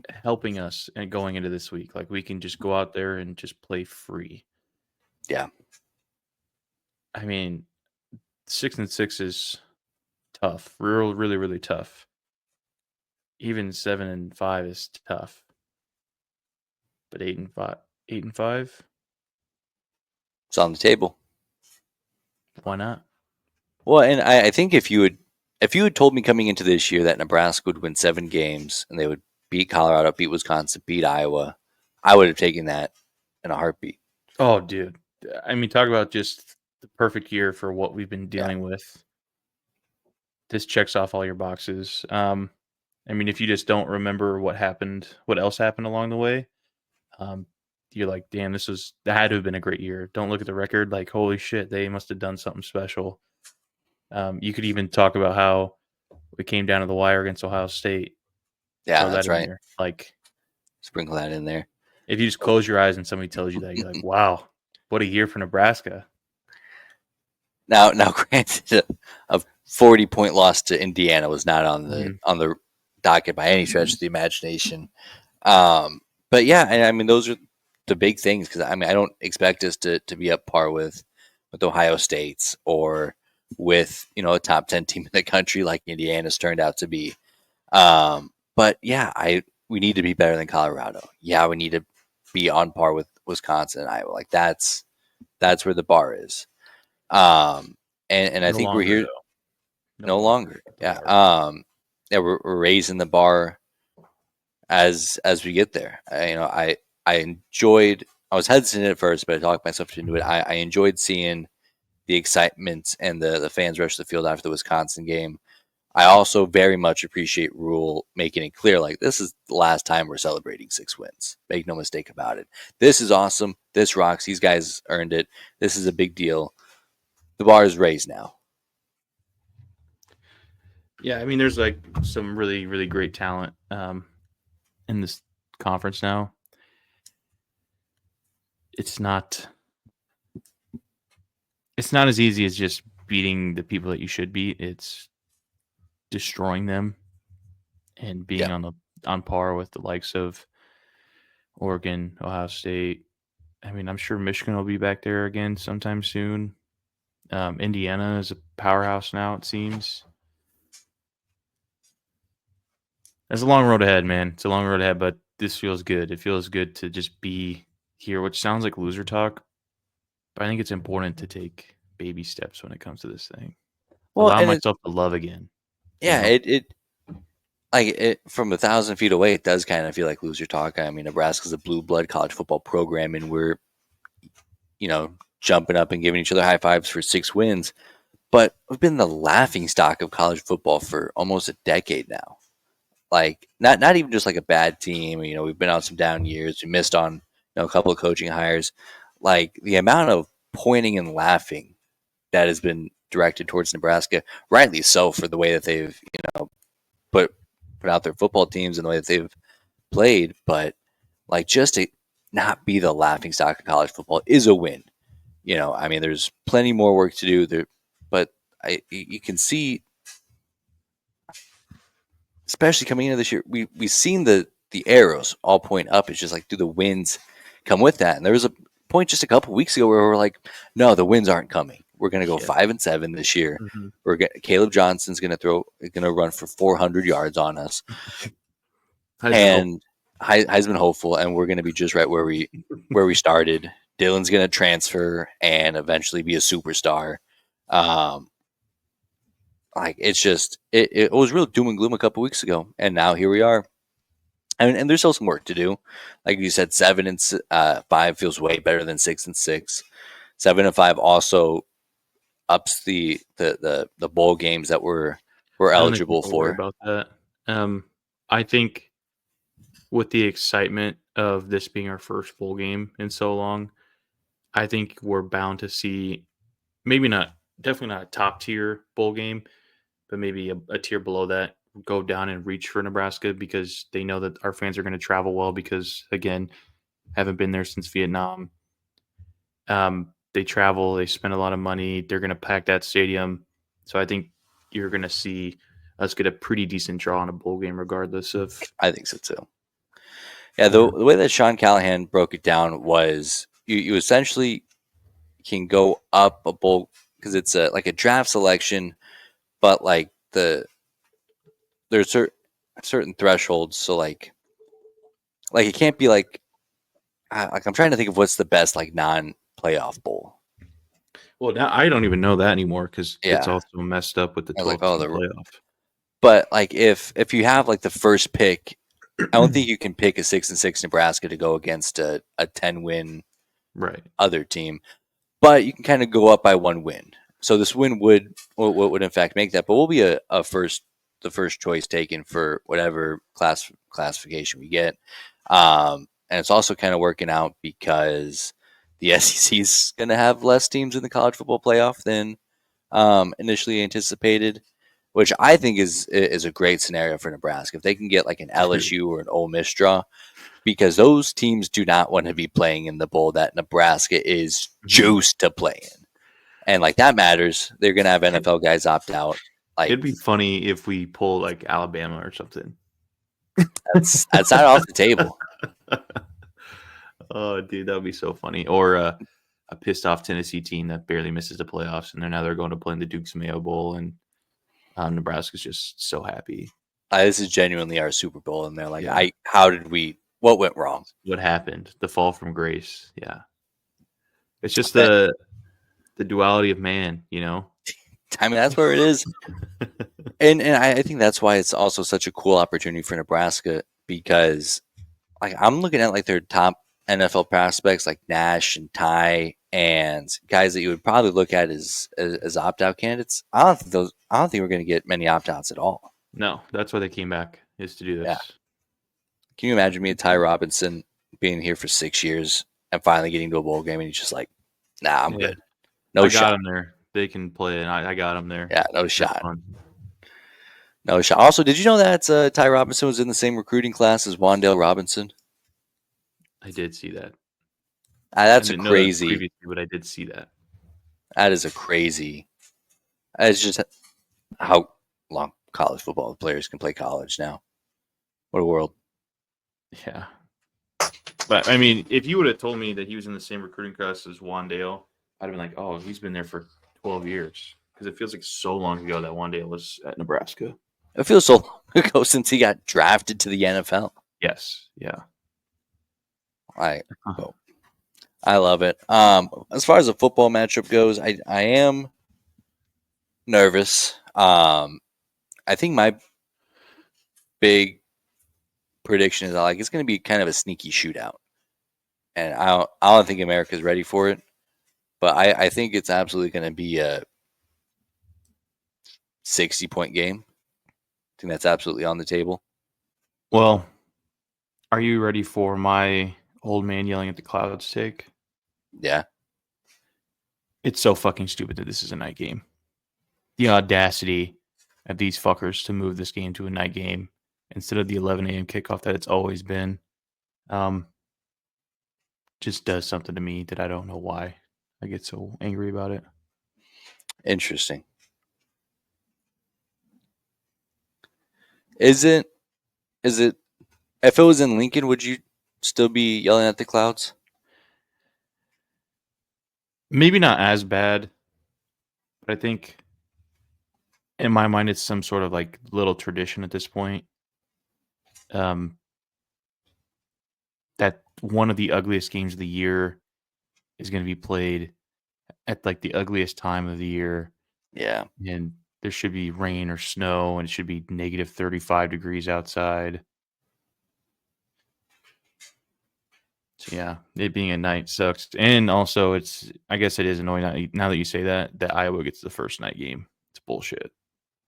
helping us and going into this week. Like we can just go out there and just play free. Yeah. I mean, 6-6 is tough, really, really tough. Even 7-5 is tough, but 8-5, 8-5, It's on the table. why not? Well, and I think if you had told me coming into this year that Nebraska would win 7 games and they would beat Colorado, beat Wisconsin, beat Iowa, I would have taken that in a heartbeat. Oh, dude. I mean, talk about just the perfect year for what we've been Yeah. dealing with. This checks off all your boxes. I mean, if you just don't remember what happened, what else happened along the way, um, you're like, damn, that had to have been a great year. Don't look at the record, like, holy shit, they must have done something special. You could even talk about how we came down to the wire against Ohio State. Yeah, Throw that that's in right. there. Like, Sprinkle that in there. if you just close your eyes and somebody tells you that, you're like, wow, what a year for Nebraska. Now, granted, a 40-point loss to Indiana was not on the docket by any stretch of the imagination. But yeah, and I mean those are the big things because I mean I don't expect us to be up par with Ohio State's or with a top 10 team in the country like Indiana's turned out to be. But yeah, we need to be better than Colorado. Yeah, we need to be on par with Wisconsin and Iowa. Like that's where the bar is. And I No think we're longer, here though. no longer. Yeah. Yeah, we're raising the bar as we get there. I enjoyed. I was hesitant at first, but I talked myself into it. I enjoyed seeing the excitement and the fans rush the field after the Wisconsin game. I also very much appreciate Rule making it clear, like, this is the last time we're celebrating 6 wins. Make no mistake about it. This is awesome. This rocks. These guys earned it. This is a big deal. The bar is raised now. Yeah, I mean, there's like some really, really great talent in this conference now. It's not as easy as just beating the people that you should beat. It's destroying them and being Yeah. on par with the likes of Oregon, Ohio State. I mean, I'm sure Michigan will be back there again sometime soon. Indiana is a powerhouse now, it seems. There's a long road ahead, man. It's a long road ahead, but this feels good. It feels good to just be here, which sounds like loser talk, but I think it's important to take baby steps when it comes to this thing. Well, Allow and myself to love again. yeah, it like it from 1,000 feet away, it does kind of feel like loser talk. I mean, Nebraska's a blue blood college football program, and we're jumping up and giving each other high fives for 6 wins. But we've been the laughing stock of college football for almost a decade now. Like not even just like a bad team. We've been on some down years. We missed on a couple of coaching hires. Like the amount of pointing and laughing that has been directed towards Nebraska, rightly so, for the way that they've put out their football teams and the way that they've played. But like just to not be the laughing stock of college football is a win. I mean, there's plenty more work to do there, but you can see, especially coming into this year, we've seen the arrows all point up. It's just like, do the wins come with that? And there was a point just a couple weeks ago where we're like, no, the wins aren't coming. We're going to go 5-7 this year. Mm-hmm. Caleb Johnson's going to run for 400 yards on us, Heisman Heisman hopeful, and we're going to be just right where we started. Dylan's going to transfer and eventually be a superstar. Like it's just it was real doom and gloom a couple weeks ago, and now here we are. And there's still some work to do. Like you said, 7-5 feels way better than 6-6. 7-5 also ups the bowl games that we're eligible for. About that. I think with the excitement of this being our first bowl game in so long, I think we're bound to see definitely not a top tier bowl game, but maybe a tier below that go down and reach for Nebraska because they know that our fans are going to travel well because, again, haven't been there since Vietnam. They travel, they spend a lot of money, they're going to pack that stadium. So I think you're going to see us get a pretty decent draw in a bowl game regardless of. I think so too. Yeah, the or way that Sean Callahan broke it down was you essentially can go up a bowl because it's like a draft selection, but like there's certain thresholds. So like it can't be like I'm trying to think of what's the best like non-playoff bowl. well, now I don't even know that anymore because it's Yeah, also messed up with the I was like, 12 oh, team playoff. but like if you have like the first pick, I don't think you can pick a 6-6 Nebraska to go against a 10-win Right. other team, but you can kind of go up by one win. So this win would in fact make that, but we'll be a first the first choice taken for whatever classification we get. And it's also kind of working out because the SEC is going to have less teams in the college football playoff than initially anticipated, which I think is a great scenario for Nebraska if they can get like an LSU or an Ole Miss draw, because those teams do not want to be playing in the bowl that Nebraska is Mhm. juiced to play in, and like that matters. They're going to have NFL guys opt out. Like It'd be funny if we pull like Alabama or something. that's not off the table. Oh, dude, that would be so funny. Or a pissed off Tennessee team that barely misses the playoffs, and they're going to play in the Duke's Mayo Bowl, and Nebraska's just so happy. This is genuinely our Super Bowl, and they're like, Yeah, what went wrong? what happened? The fall from grace. Yeah, it's just But the duality of man. You know. I mean, that's where it is. And I think that's why it's also such a cool opportunity for Nebraska because like I'm looking at like their top NFL prospects like Nash and Ty and guys that you would probably look at as opt out candidates. I don't think we're going to get many opt outs at all. No, that's why they came back is to do Yeah. this. Can you imagine me and Ty Robinson being here for 6 years and finally getting to a bowl game and he's just like, nah, I'm Yeah, good. No I got shot. them there. They can play, and I got them there. Yeah, no Have shot. fun. No shot. Also, did you know that Ty Robinson was in the same recruiting class as Wandale Robinson? I did see that. I That's a didn't know that crazy. previously, but I did see that. That is a crazy. It's just how long college football players can play college now. What a world. Yeah. But I mean, if you would have told me that he was in the same recruiting class as Wandale, I'd have been like, "Oh, he's been there for 12 years." Because it feels like so long ago that Wandale was at Nebraska. It feels so long ago since he got drafted to the NFL. Yes. Yeah. I Uh-huh. oh, I love it. As far as the football matchup goes, I am nervous. I think my big prediction is like it's going to be kind of a sneaky shootout, and I don't think America's ready for it. But I think it's absolutely going to be a 60-point game. I think that's absolutely on the table. Well, are you ready for my old man yelling at the clouds take? Yeah. It's so fucking stupid that this is a night game. The audacity of these fuckers to move this game to a night game instead of the 11 a.m. kickoff that it's always been. Um, just does something to me that I don't know why I get so angry about it. Interesting. Isn't is it if it was in Lincoln, would you still be yelling at the clouds? Maybe not as bad, but I think in my mind it's some sort of like little tradition at this point. Um, that one of the ugliest games of the year is going to be played at like the ugliest time of the year, Yeah. and there should be rain or snow, and it should be negative 35 degrees outside. So yeah, it being at night sucks, and also I guess it is annoying now that you say that Iowa gets the first night game. It's bullshit.